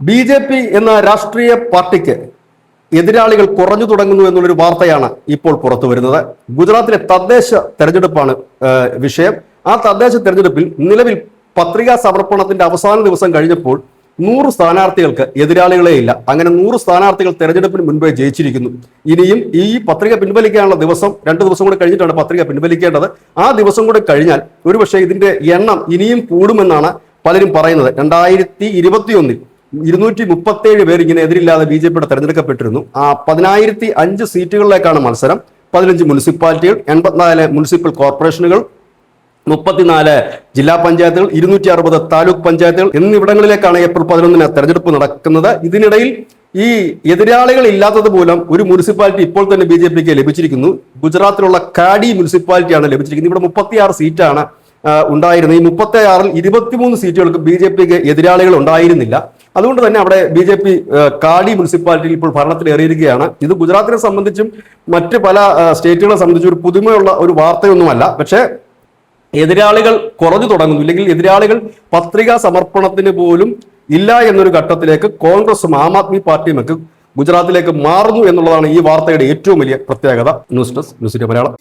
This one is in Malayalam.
BJP എന്ന രാഷ്ട്രീയ പാർട്ടിക്ക് എതിരാളികൾ കുറഞ്ഞു തുടങ്ങുന്നു എന്നുള്ളൊരു വാർത്തയാണ് ഇപ്പോൾ പുറത്തു വരുന്നത്. ഗുജറാത്തിലെ തദ്ദേശ തെരഞ്ഞെടുപ്പാണ് വിഷയം. ആ തദ്ദേശ തെരഞ്ഞെടുപ്പിൽ നിലവിൽ പത്രികാ സമർപ്പണത്തിന്റെ അവസാന ദിവസം കഴിഞ്ഞപ്പോൾ 100 സ്ഥാനാർത്ഥികൾക്ക് എതിരാളികളെ ഇല്ല. അങ്ങനെ 100 സ്ഥാനാർത്ഥികൾ തെരഞ്ഞെടുപ്പിന് മുൻപേ ജയിച്ചിരിക്കുന്നു. ഇനിയും ഈ പത്രിക പിൻവലിക്കാനുള്ള ദിവസം 2 ദിവസം കൂടെ കഴിഞ്ഞിട്ടാണ് പത്രിക പിൻവലിക്കേണ്ടത്. ആ ദിവസം കൂടെ കഴിഞ്ഞാൽ ഒരുപക്ഷെ ഇതിന്റെ എണ്ണം ഇനിയും കൂടുമെന്നാണ് പലരും പറയുന്നത്. 2021 237 പേർ ഇങ്ങനെ എതിരില്ലാതെ BJPയുടെ തെരഞ്ഞെടുക്കപ്പെട്ടിരുന്നു. 10,005 സീറ്റുകളിലേക്കാണ് മത്സരം. 15 മുനിസിപ്പാലിറ്റികൾ, 84 മുനിസിപ്പൽ കോർപ്പറേഷനുകൾ, 34 ജില്ലാ പഞ്ചായത്തുകൾ, 260 താലൂക്ക് പഞ്ചായത്തുകൾ എന്നിവിടങ്ങളിലേക്കാണ് ഏപ്രിൽ 11 തെരഞ്ഞെടുപ്പ് നടക്കുന്നത്. ഇതിനിടയിൽ ഈ എതിരാളികൾ ഇല്ലാത്തത് മൂലം ഒരു മുനിസിപ്പാലിറ്റി ഇപ്പോൾ തന്നെ BJPക്ക് ലഭിച്ചിരിക്കുന്നു. ഗുജറാത്തിലുള്ള കാഡി മുനിസിപ്പാലിറ്റിയാണ് ലഭിച്ചിരിക്കുന്നത്. ഇവിടെ 36 സീറ്റാണ് ഉണ്ടായിരുന്നത്. ഈ 36-ൽ 23 സീറ്റുകൾക്ക് BJPക്ക് എതിരാളികൾ ഉണ്ടായിരുന്നില്ല. അതുകൊണ്ട് തന്നെ അവിടെ BJP കാഡി മുനിസിപ്പാലിറ്റിയിൽ ഇപ്പോൾ ഭരണത്തിലേറിയിരിക്കുകയാണ്. ഇത് ഗുജറാത്തിനെ സംബന്ധിച്ചും മറ്റ് പല സ്റ്റേറ്റുകളെ സംബന്ധിച്ചും ഒരു പുതുമയുള്ള ഒരു വാർത്തയൊന്നുമല്ല. പക്ഷേ എതിരാളികൾ കുറഞ്ഞു തുടങ്ങുന്നു, ഇല്ലെങ്കിൽ എതിരാളികൾ പത്രികാ സമർപ്പണത്തിന് പോലും ഇല്ല എന്നൊരു ഘട്ടത്തിലേക്ക് കോൺഗ്രസും ആം ആദ്മി പാർട്ടിയും ഒക്കെ ഗുജറാത്തിലേക്ക് മാറുന്നു എന്നുള്ളതാണ് ഈ വാർത്തയുടെ ഏറ്റവും വലിയ പ്രത്യേകത. News desk news India Malayalam.